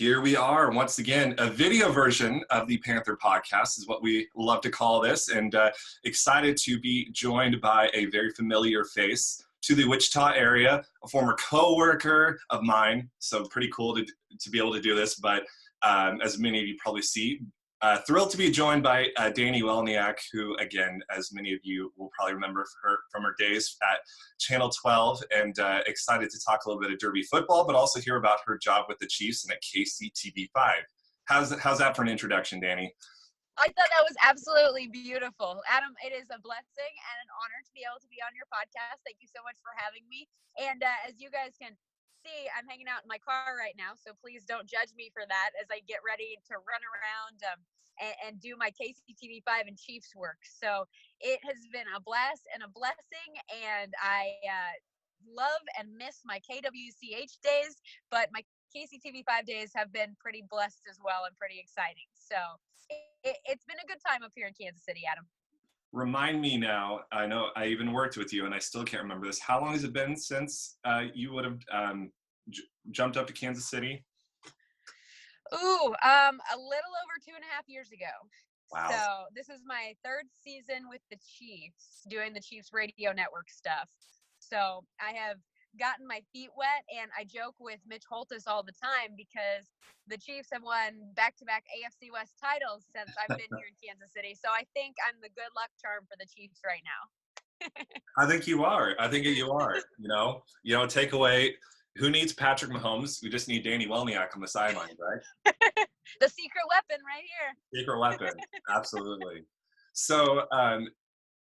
Here we are once again. A video version of the Panther podcast is what we love to call this, and excited to be joined by a very familiar face to the Wichita area, a former co-worker of mine. So pretty cool to be able to do this. But as many of you probably see, thrilled to be joined by Dani Welniak, who, again, as many of you will probably remember from her days at Channel 12, and excited to talk a little bit of Derby football, but also hear about her job with the Chiefs and at KCTV5. How's that for an introduction, Dani? I thought that was absolutely beautiful. Adam, it is a blessing and an honor to be able to be on your podcast. Thank you so much for having me. And as you guys can see, I'm hanging out in my car right now, so please don't judge me for that as I get ready to run around and do my KCTV5 and Chiefs work. So it has been a blast and a blessing, and I love and miss my KWCH days, but my KCTV5 days have been pretty blessed as well and pretty exciting. So it's been a good time up here in Kansas City, Adam. Remind me now, I know I even worked with you and I still can't remember this. How long has it been since you would have jumped up to Kansas City? Ooh, a little over 2.5 years ago. Wow. So this is my third season with the Chiefs, doing the Chiefs radio network stuff. So I have gotten my feet wet, and I joke with Mitch Holthus all the time because the Chiefs have won back-to-back AFC West titles since I've been here in Kansas City. So I think I'm the good luck charm for the Chiefs right now. I think you are. You know, take away, who needs Patrick Mahomes? We just need Dani Welniak on the sidelines, right? The secret weapon right here. Secret weapon, absolutely. So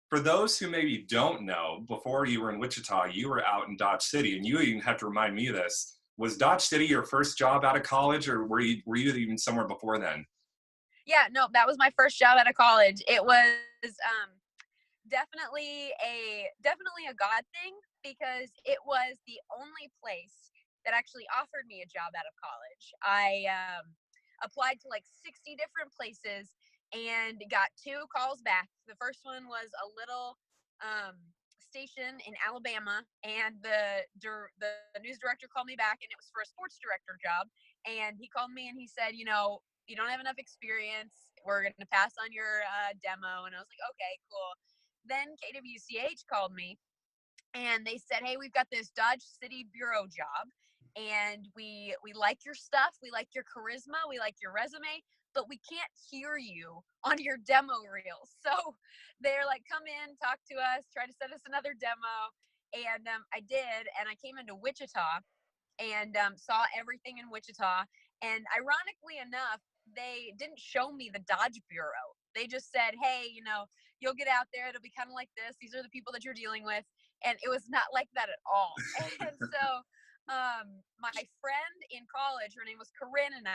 for those who maybe don't know, before you were in Wichita, you were out in Dodge City, and you even have to remind me of this. Was Dodge City your first job out of college, or were you even somewhere before then? Yeah, no, that was my first job out of college. It was definitely a God thing, because it was the only place that actually offered me a job out of college. I applied to like 60 different places and got 2 calls back. The first one was a little station in Alabama, and the news director called me back, and it was for a sports director job. And he called me and he said, you know, you don't have enough experience. We're going to pass on your demo. And I was like, okay, cool. Then KWCH called me, and they said, hey, we've got this Dodge City bureau job, and we like your stuff. We like your charisma. We like your resume, but we can't hear you on your demo reel. So they're like, come in, talk to us, try to send us another demo. And I did, and I came into Wichita and saw everything in Wichita. And ironically enough, they didn't show me the Dodge Bureau. They just said, hey, you know, you'll get out there. It'll be kind of like this. These are the people that you're dealing with. And it was not like that at all. And so my friend in college, her name was Corinne, and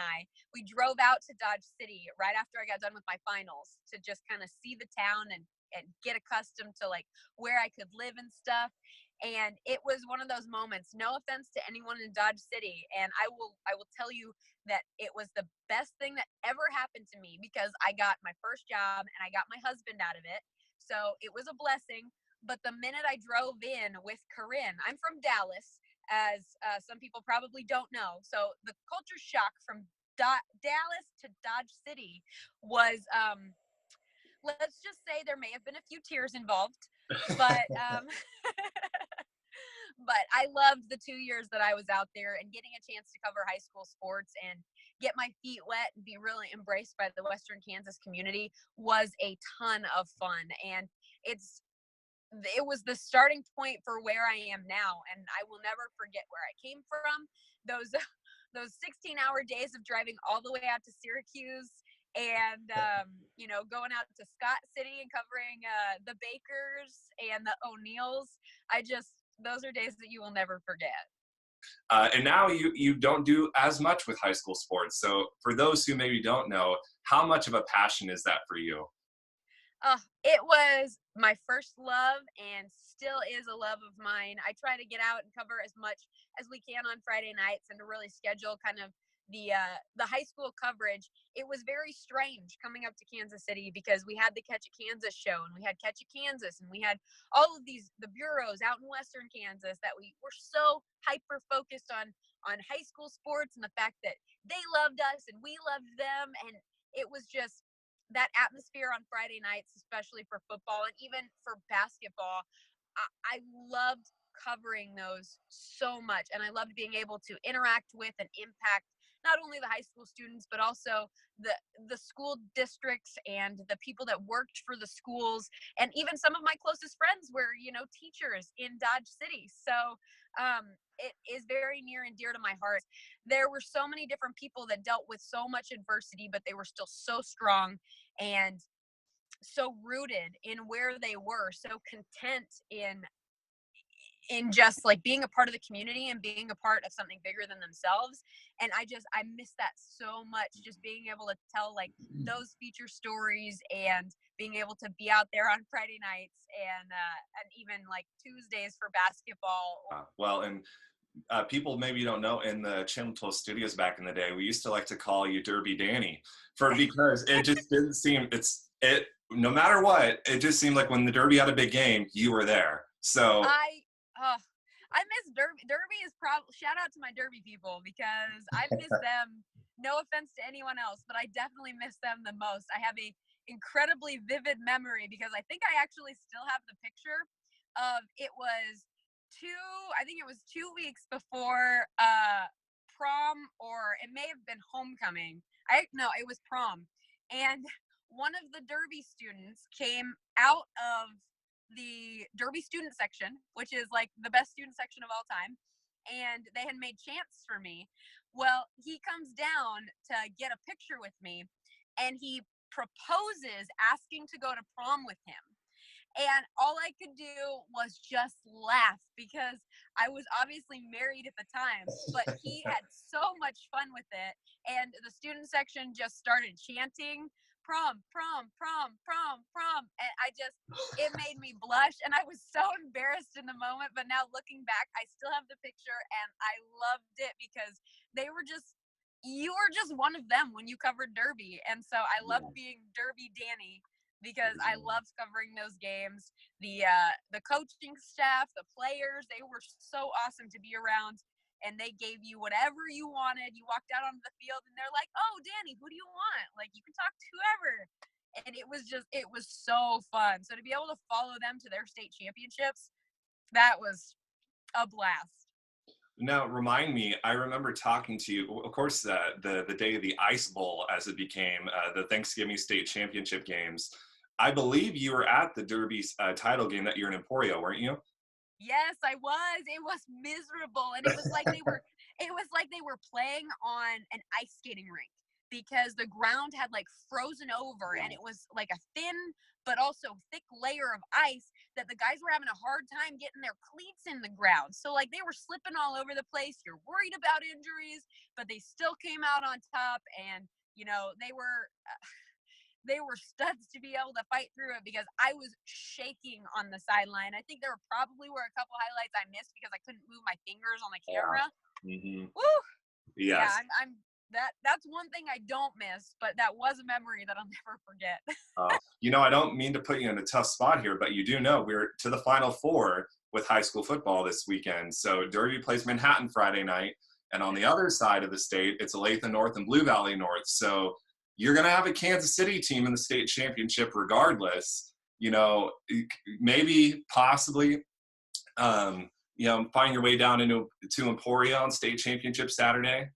we drove out to Dodge City right after I got done with my finals to just kind of see the town and get accustomed to like where I could live and stuff. And it was one of those moments, no offense to anyone in Dodge City, and I will tell you that it was the best thing that ever happened to me, because I got my first job and I got my husband out of it. So it was a blessing. But the minute I drove in with Corinne, I'm from Dallas, as some people probably don't know. So the culture shock from Dallas to Dodge City was, let's just say there may have been a few tears involved, but but I loved the 2 years that I was out there, and getting a chance to cover high school sports and get my feet wet and be really embraced by the Western Kansas community was a ton of fun. And it was the starting point for where I am now, and I will never forget where I came from. Those 16-hour days of driving all the way out to Syracuse, and you know, going out to Scott City and covering the Bakers and the O'Neills. Those are days that you will never forget. And now you don't do as much with high school sports. So for those who maybe don't know, how much of a passion is that for you? It was my first love and still is a love of mine. I try to get out and cover as much as we can on Friday nights, and to really schedule kind of the high school coverage, it was very strange coming up to Kansas City because we had the Catch a Kansas show, and we had Catch a Kansas, and we had all of the bureaus out in Western Kansas that we were so hyper focused on high school sports and the fact that they loved us and we loved them. And it was just that atmosphere on Friday nights, especially for football and even for basketball. I loved covering those so much, and I loved being able to interact with and impact not only the high school students, but also the school districts and the people that worked for the schools. And even some of my closest friends were, teachers in Dodge City. So it is very near and dear to my heart. There were so many different people that dealt with so much adversity, but they were still so strong and so rooted in where they were, so content in just like being a part of the community and being a part of something bigger than themselves. And I miss that so much, just being able to tell like those feature stories and being able to be out there on Friday nights and even like Tuesdays for basketball. Well, and people maybe don't know, in the Channel 12 studios back in the day, we used to like to call you Derby Danny because it just didn't seem no matter what, it just seemed like when the Derby had a big game, you were there. So I miss Derby. Derby is probably, shout out to my Derby people, because I miss them. No offense to anyone else, but I definitely miss them the most. I have a incredibly vivid memory because I think I actually still have the picture of it was 2 weeks before prom, or it may have been homecoming. No, it was prom. And one of the Derby students came out of the Derby student section, which is like the best student section of all time, and they had made chants for me. Well, he comes down to get a picture with me, and he proposes asking to go to prom with him. And all I could do was just laugh because I was obviously married at the time, but he had so much fun with it. And the student section just started chanting prom, prom, prom, prom, prom. And it made me blush. And I was so embarrassed in the moment. But now looking back, I still have the picture and I loved it because you were just one of them when you covered Derby. And so I loved being Derby Danny because I loved covering those games. The coaching staff, the players, they were so awesome to be around. And they gave you whatever you wanted. You walked out onto the field and they're like, oh, Danny, who do you want? Like, you can talk to whoever. And it was so fun. So to be able to follow them to their state championships, that was a blast. Now, remind me, I remember talking to you, of course, the day of the Ice Bowl, as it became, the Thanksgiving State Championship games. I believe you were at the Derby title game that year in Emporio, weren't you? Yes, I was. It was miserable, and it was like they were playing on an ice skating rink because the ground had like frozen over, and it was like a thin but also thick layer of ice that the guys were having a hard time getting their cleats in the ground. So like they were slipping all over the place. You're worried about injuries, but they still came out on top, and they were studs to be able to fight through it because I was shaking on the sideline. I think there probably were a couple highlights I missed because I couldn't move my fingers on the camera. Yeah. Mm-hmm. Woo! Yes. Yeah, that's one thing I don't miss, but that was a memory that I'll never forget. I don't mean to put you in a tough spot here, but you do know we're to the Final Four with high school football this weekend. So Derby plays Manhattan Friday night, and on the other side of the state, it's Olathe North and Blue Valley North. So you're going to have a Kansas City team in the state championship regardless. Maybe, possibly, find your way down to Emporia on state championship Saturday.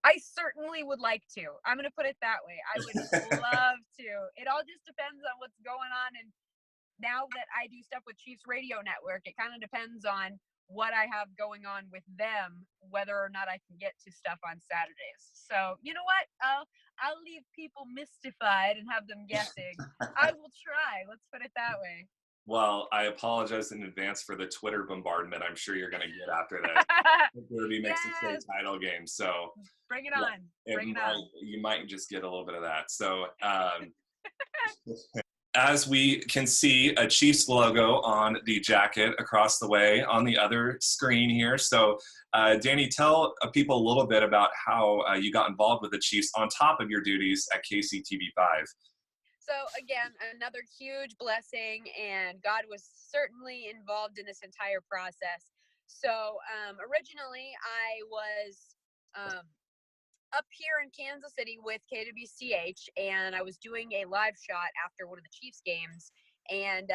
I certainly would like to. I'm going to put it that way. I would love to. It all just depends on what's going on. And now that I do stuff with Chiefs Radio Network, it kind of depends on what I have going on with them, whether or not I can get to stuff on Saturdays. So you know what? I'll leave people mystified and have them guessing. I will try. Let's put it that way. Well, I apologize in advance for the Twitter bombardment I'm sure you're going to get after this. Derby makes a state title game, so bring it on. You might just get a little bit of that. So as we can see, a Chiefs logo on the jacket across the way on the other screen here. So, Dani, tell people a little bit about how you got involved with the Chiefs on top of your duties at KCTV5. So again, another huge blessing, and God was certainly involved in this entire process. So originally, I was up here in Kansas City with KWCH, and I was doing a live shot after one of the Chiefs games, and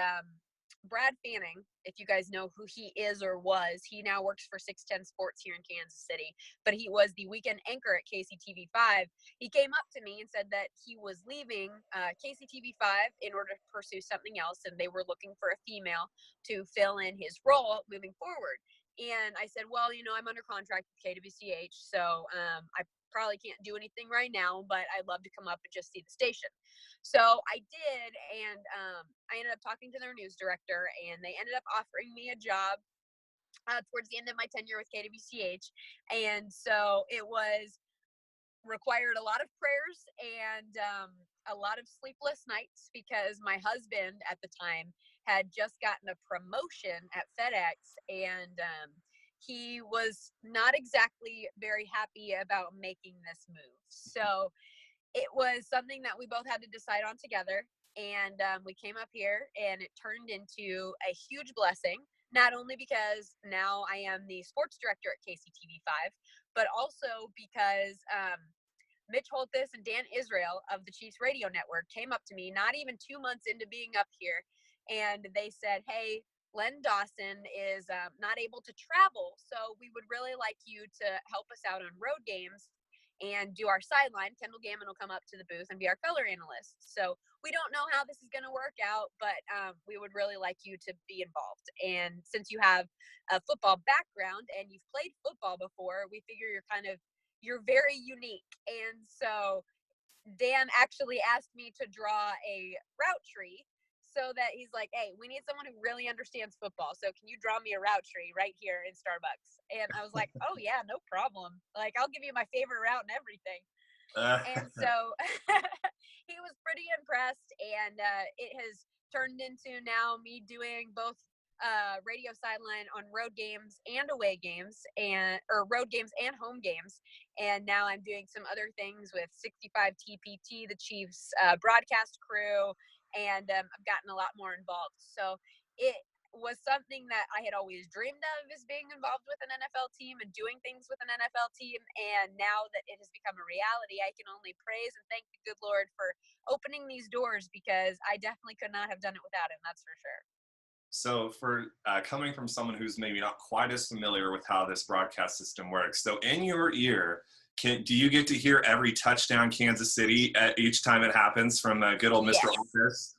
Brad Fanning, if you guys know who he is or was, he now works for 610 Sports here in Kansas City, but he was the weekend anchor at KCTV5. He came up to me and said that he was leaving KCTV5 in order to pursue something else, and they were looking for a female to fill in his role moving forward. And I said, well, I'm under contract with KWCH, so I probably can't do anything right now, but I'd love to come up and just see the station. So I did, and I ended up talking to their news director, and they ended up offering me a job towards the end of my tenure with KWCH. And so it required a lot of prayers and a lot of sleepless nights, because my husband at the time had just gotten a promotion at FedEx, and he was not exactly very happy about making this move. So it was something that we both had to decide on together. And we came up here, and it turned into a huge blessing, not only because now I am the sports director at KCTV5, but also because Mitch Holthus and Dan Israel of the Chiefs Radio Network came up to me not even 2 months into being up here, and they said, hey, Len Dawson is not able to travel, so we would really like you to help us out on road games and do our sideline. Kendall Gammon will come up to the booth and be our color analyst. So we don't know how this is going to work out, but we would really like you to be involved. And since you have a football background and you've played football before, we figure you're very unique. And so Dan actually asked me to draw a route tree, so that he's like, hey, we need someone who really understands football. So can you draw me a route tree right here in Starbucks? And I was like, oh yeah, no problem. Like, I'll give you my favorite route and everything. And so he was pretty impressed, and it has turned into now me doing both radio sideline on road games and away games, or road games and home games. And now I'm doing some other things with 65 TPT, the Chiefs broadcast crew, and I've gotten a lot more involved. So it was something that I had always dreamed of, is being involved with an NFL team and doing things with an NFL team. And now that it has become a reality, I can only praise and thank the good Lord for opening these doors, because I definitely could not have done it without him. That's for sure. So for coming from someone who's maybe not quite as familiar with how this broadcast system works, so in your ear, do you get to hear every touchdown Kansas City at each time it happens from good old Mr. Holthus?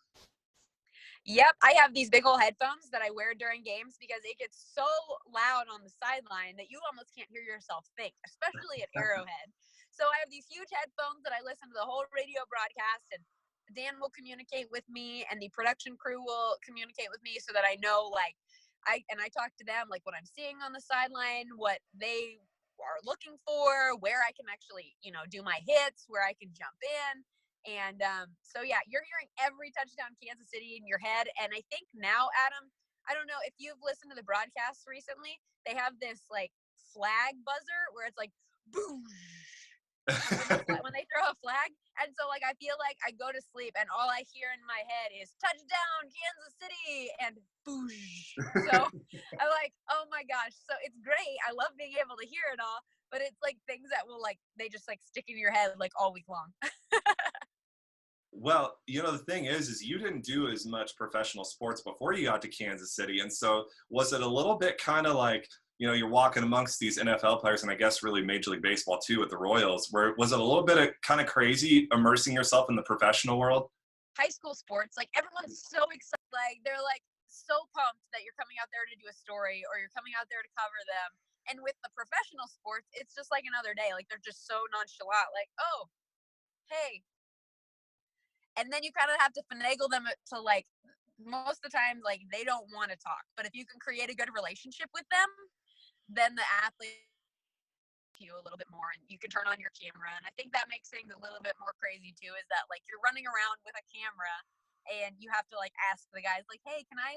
Yep, I have these big old headphones that I wear during games, because it gets so loud on the sideline that you almost can't hear yourself think, especially at Arrowhead. So I have these huge headphones that I listen to the whole radio broadcast, and Dan will communicate with me, and the production crew will communicate with me, so that I know, like, I talk to them, like, what I'm seeing on the sideline, what they are looking for, where I can actually, do my hits, where I can jump in. And so, yeah, you're hearing every touchdown Kansas City in your head. And I think now, Adam, I don't know if you've listened to the broadcasts recently, they have this like flag buzzer where it's like, boom, when they throw a flag. And so, like, I feel like I go to sleep and all I hear in my head is touchdown Kansas City and boosh. So I'm like, oh my gosh. So it's great. I love being able to hear it all, but it's like things that will, like, they just like stick in your head like all week long. Well, the thing is you didn't do as much professional sports before you got to Kansas City. And so was it a little bit kind of like, you're walking amongst these NFL players, and I guess really Major League Baseball too with the Royals, where was it a little bit of kind of crazy immersing yourself in the professional world? High school sports, like, everyone's so excited. Like, they're like so pumped that you're coming out there to do a story, or you're coming out there to cover them. And with the professional sports, it's just like another day. Like, they're just so nonchalant. Like, oh, hey. And then you kind of have to finagle them to, like, most of the time, like, they don't want to talk. But if you can create a good relationship with them, then the athlete you a little bit more, and you can turn on your camera. And I think that makes things a little bit more crazy too, is that, like, you're running around with a camera and you have to like ask the guys like, hey, can I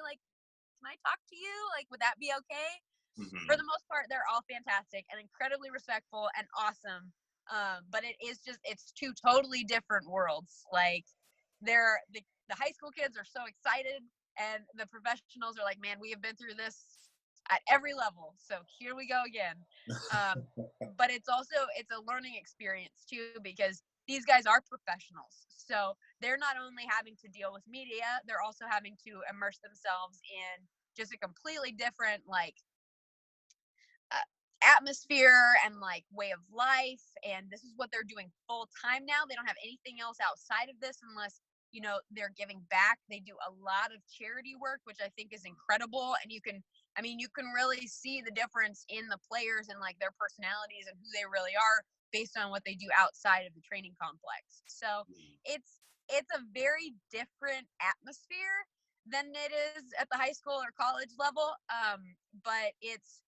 talk to you? Like, would that be okay? Mm-hmm. For the most part, they're all fantastic and incredibly respectful and awesome. But it's two totally different worlds. Like, the high school kids are so excited, and the professionals are like, man, we have been through this at every level, so here we go again. But it's a learning experience too, because these guys are professionals, so they're not only having to deal with media, they're also having to immerse themselves in just a completely different like atmosphere and like way of life, and this is what they're doing full time now. They don't have anything else outside of this unless they're giving back. They do a lot of charity work, which I think is incredible, and you can really see the difference in the players and like their personalities and who they really are based on what they do outside of the training complex. So it's a very different atmosphere than it is at the high school or college level, but it's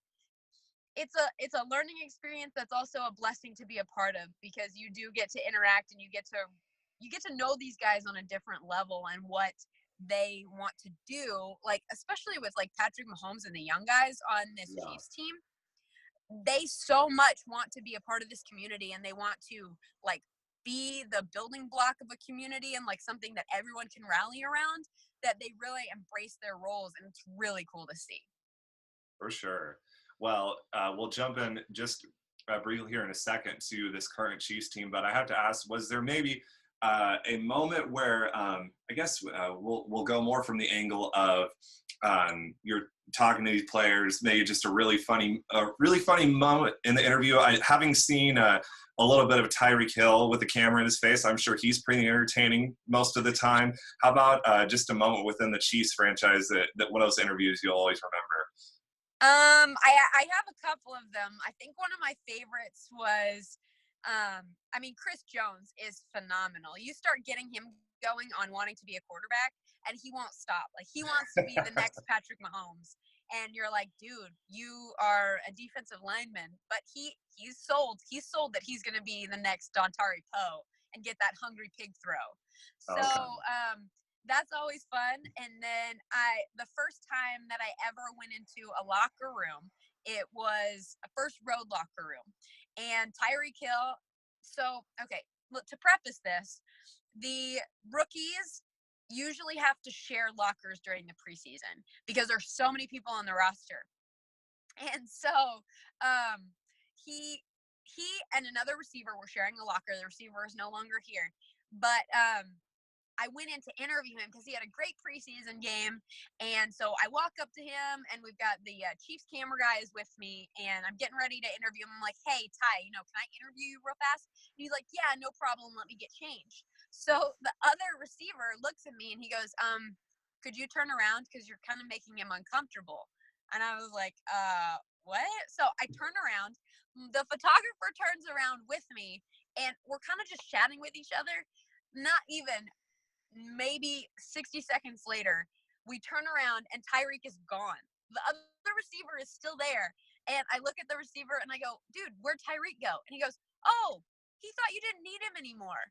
a learning experience that's also a blessing to be a part of, because you do get to interact and you get to know these guys on a different level and what they want to do. Like, especially with like Patrick Mahomes and the young guys on this Chiefs team, they so much want to be a part of this community, and they want to like be the building block of a community and like something that everyone can rally around, that they really embrace their roles, and it's really cool to see. For sure. Well, we'll jump in just briefly here in a second to this current Chiefs team, but I have to ask, was there maybe a moment where I guess we'll go more from the angle of you're talking to these players, maybe just a really funny moment in the interview. Having seen a little bit of Tyreek Hill with the camera in his face, I'm sure he's pretty entertaining most of the time. How about just a moment within the Chiefs franchise that one of those interviews you'll always remember? I have a couple of them. I think one of my favorites was, Chris Jones is phenomenal. You start getting him going on wanting to be a quarterback, and he won't stop. Like, he wants to be the next Patrick Mahomes. And you're like, dude, you are a defensive lineman, but he's sold. He's sold that he's going to be the next Dontari Poe and get that hungry pig throw. So, that's always fun. And then the first time that I ever went into a locker room, it was a first road locker room, and Tyreek Hill. So, okay, look, to preface this, the rookies usually have to share lockers during the preseason because there's so many people on the roster. And so, he and another receiver were sharing a locker. The receiver is no longer here, but I went in to interview him because he had a great preseason game. And so I walk up to him, and we've got the Chiefs camera guy is with me, and I'm getting ready to interview him. I'm like, hey, Ty, can I interview you real fast? And he's like, yeah, no problem. Let me get changed. So the other receiver looks at me and he goes, could you turn around? Because you're kind of making him uncomfortable. And I was like, what? So I turn around. The photographer turns around with me, and we're kind of just chatting with each other. Not even maybe 60 seconds later, we turn around and Tyreek is gone. The other receiver is still there. And I look at the receiver and I go, dude, where'd Tyreek go? And he goes, oh, he thought you didn't need him anymore.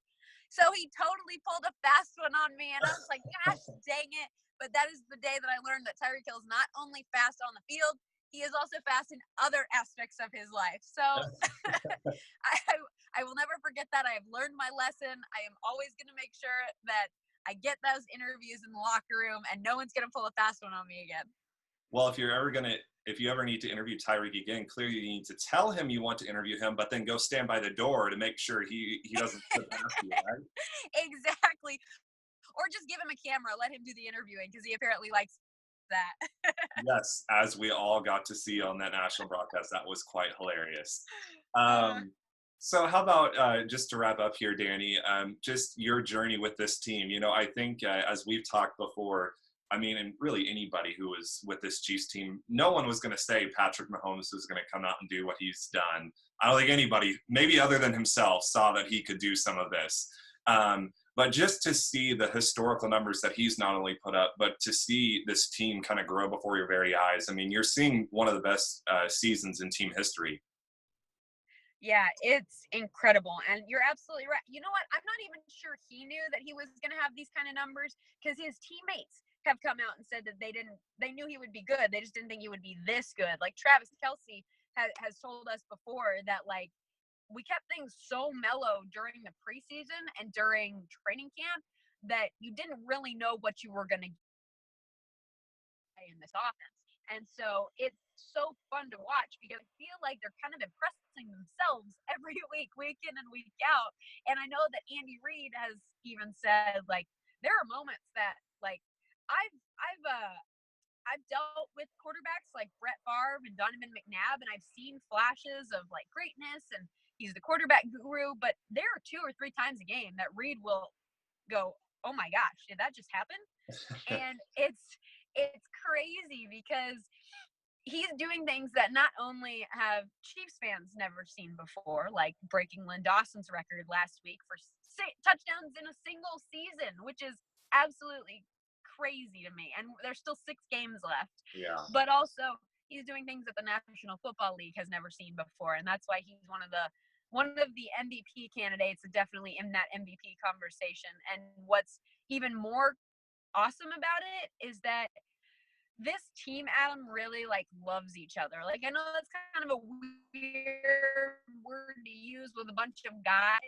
So he totally pulled a fast one on me. And I was like, gosh, dang it. But that is the day that I learned that Tyreek Hill is not only fast on the field, he is also fast in other aspects of his life. So I will never forget that. I have learned my lesson. I am always going to make sure that I get those interviews in the locker room, and no one's going to pull a fast one on me again. Well, if you ever need to interview Tyreek again, clearly you need to tell him you want to interview him, but then go stand by the door to make sure he doesn't slip past you, right? Exactly. Or just give him a camera, let him do the interviewing, because he apparently likes that. Yes, as we all got to see on that national broadcast, that was quite hilarious. So how about just to wrap up here, Dani, just your journey with this team. I think as we've talked before, and really anybody who was with this Chiefs team, no one was going to say Patrick Mahomes was going to come out and do what he's done. I don't think anybody, maybe other than himself, saw that he could do some of this. But just to see the historical numbers that he's not only put up, but to see this team kind of grow before your very eyes. You're seeing one of the best seasons in team history. Yeah, it's incredible. And you're absolutely right. You know what? I'm not even sure he knew that he was going to have these kind of numbers because his teammates have come out and said that they knew he would be good. They just didn't think he would be this good. Like Travis Kelsey has told us before that, like, we kept things so mellow during the preseason and during training camp that you didn't really know what you were going to in this offense. And so it's so fun to watch because I feel like they're kind of impressing themselves every week in and week out. And I know that Andy Reid has even said, like, there are moments that, like, I've dealt with quarterbacks like Brett Favre and Donovan McNabb, and I've seen flashes of like greatness, and he's the quarterback guru. But there are 2 or 3 times a game that Reid will go, "Oh my gosh, did that just happen?" And it's crazy because he's doing things that not only have Chiefs fans never seen before, like breaking Lynn Dawson's record last week for touchdowns in a single season, which is absolutely crazy to me. And there's still 6 games left. Yeah. But also, he's doing things that the National Football League has never seen before, and that's why he's one of the MVP candidates, definitely in that MVP conversation. And what's even more awesome about it is that this team, Adam, really like loves each other. Like, I know that's kind of a weird word to use with a bunch of guys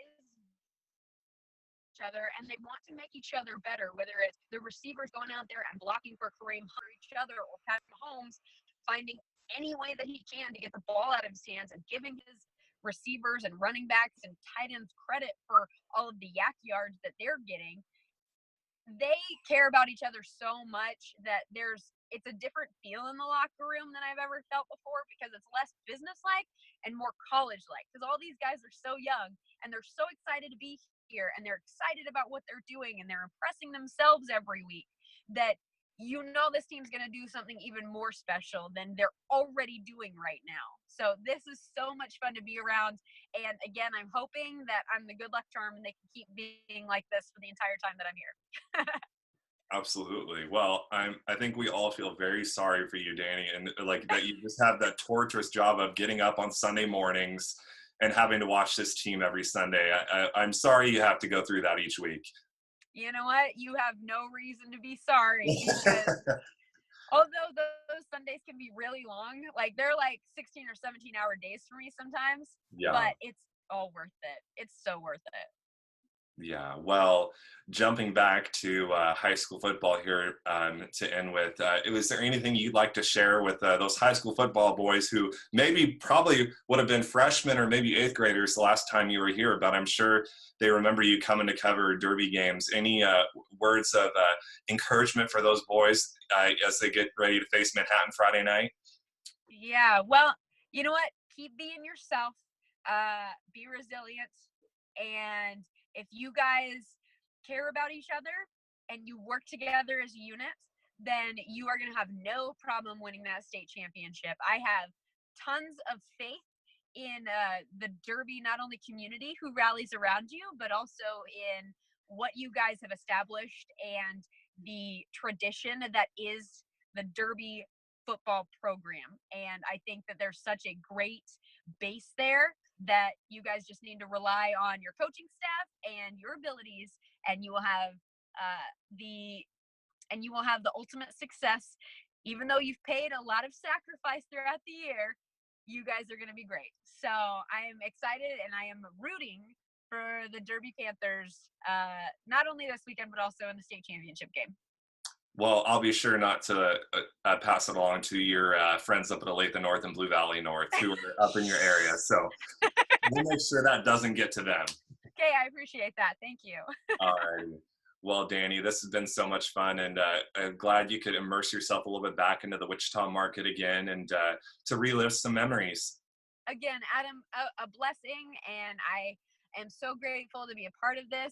each other, and they want to make each other better, whether it's the receivers going out there and blocking for Kareem Hunt each other, or Patrick Mahomes finding any way that he can to get the ball out of his hands and giving his receivers and running backs and tight ends credit for all of the yak yards that they're getting. They care about each other so much that it's a different feel in the locker room than I've ever felt before, because it's less business-like and more college-like, because all these guys are so young and they're so excited to be here and they're excited about what they're doing and they're impressing themselves every week that this team's going to do something even more special than they're already doing right now. So this is so much fun to be around. And again, I'm hoping that I'm the good luck charm and they can keep being like this for the entire time that I'm here. Absolutely. Well, I think we all feel very sorry for you, Dani, and like that you just have that torturous job of getting up on Sunday mornings and having to watch this team every Sunday. I'm sorry you have to go through that each week. You know what? You have no reason to be sorry, because although those Sundays can be really long, like they're like 16 or 17-hour days for me sometimes, Yeah. but it's all worth it. It's so worth it. Yeah, well, jumping back to high school football here to end with, was there anything you'd like to share with those high school football boys who probably would have been freshmen or maybe eighth graders the last time you were here, but I'm sure they remember you coming to cover Derby games. Any words of encouragement for those boys as they get ready to face Manhattan Friday night? Yeah, well, you know what? Keep being yourself. Be resilient. And if you guys care about each other and you work together as a unit, then you are going to have no problem winning that state championship. I have tons of faith in the Derby, not only community who rallies around you, but also in what you guys have established and the tradition that is the Derby football program. And I think that there's such a great base there that you guys just need to rely on your coaching staff and your abilities, and you will have the ultimate success. Even though you've paid a lot of sacrifice throughout the year, you guys are going to be great. So I am excited, and I am rooting for the Derby Panthers, not only this weekend, but also in the state championship game. Well, I'll be sure not to pass it along to your friends up at Olathe North and Blue Valley North who are up in your area. So we'll make sure that doesn't get to them. Okay, I appreciate that. Thank you. All right. Well, Dani, this has been so much fun, and I'm glad you could immerse yourself a little bit back into the Wichita market again and to relive some memories. Again, Adam, a blessing, and I am so grateful to be a part of this.